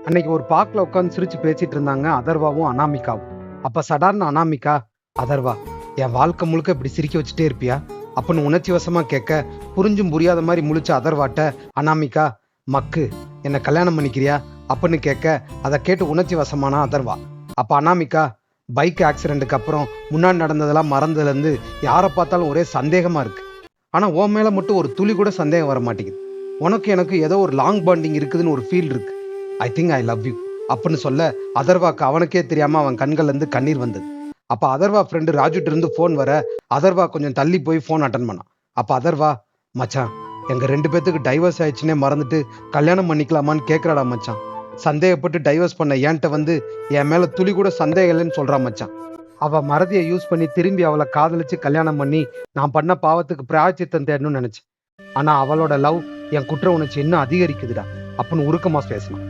அன்னைக்கு ஒரு பார்க்ல உட்காந்து சிரிச்சு பேசிட்டு இருந்தாங்க அதர்வாவும் அனாமிகாவும். அப்ப சடார்னு அனாமிகா, அதர்வா என் வாழ்க்கை முழுக்க இப்படி சிரிக்க வச்சுட்டே இருப்பியா அப்படின்னு உணர்ச்சி வசமா கேட்க, புரிஞ்சும் புரியாத மாதிரி முழிச்ச அதர்வாட்ட அனாமிகா, மக்கு என்னை கல்யாணம் பண்ணிக்கிறியா அப்படின்னு கேட்க, அதை கேட்டு உணர்ச்சி வசமானா அதர்வா. அப்ப அனாமிகா, பைக் ஆக்சிடென்ட்டுக்கு அப்புறம் முன்னாடி நடந்ததெல்லாம் மறந்ததுல இருந்து யாரை பார்த்தாலும் ஒரே சந்தேகமா இருக்கு. ஆனா உன் மேல மட்டும் ஒரு துளி கூட சந்தேகம் வர மாட்டேங்குது. உனக்கு எனக்கு ஏதோ ஒரு லாங் பாண்டிங் இருக்குதுன்னு ஒரு ஃபீல் இருக்கு. I think I love you அப்படின்னு சொல்ல, அதர்வாக்கு அவனுக்கே தெரியாம அவன் கண்கள்ல இருந்து கண்ணீர் வந்தது. அப்ப அதர்வா ஃப்ரெண்டு ராஜுட்டு இருந்து போன் வர, அதர்வா கொஞ்சம் தள்ளி போய் போன் அட்டன் பண்ணான். அப்ப அதர்வா, மச்சான் எங்க 2 பேத்துக்கு டைவர்ஸ் ஆயிடுச்சுன்னே மறந்துட்டு கல்யாணம் பண்ணிக்கலாமான்னு கேக்குறாடா மச்சான். சந்தேகப்பட்டு டைவர்ஸ் பண்ண ஏன்ட்ட வந்து என் மேல துளி கூட சந்தேகம் இல்லைன்னு சொல்றான் மச்சான். அவ மறதியை யூஸ் பண்ணி திரும்பி அவளை காதலிச்சு கல்யாணம் பண்ணி நான் பண்ண பாவத்துக்கு பிராயச்சித்தம் தேடணும்னு நினைச்சேன். ஆனா அவளோட லவ் என் குற்ற உணர்ச்சி இன்னும் அதிகரிக்குதுடா அப்படின்னு உருக்கமா பேசினான்.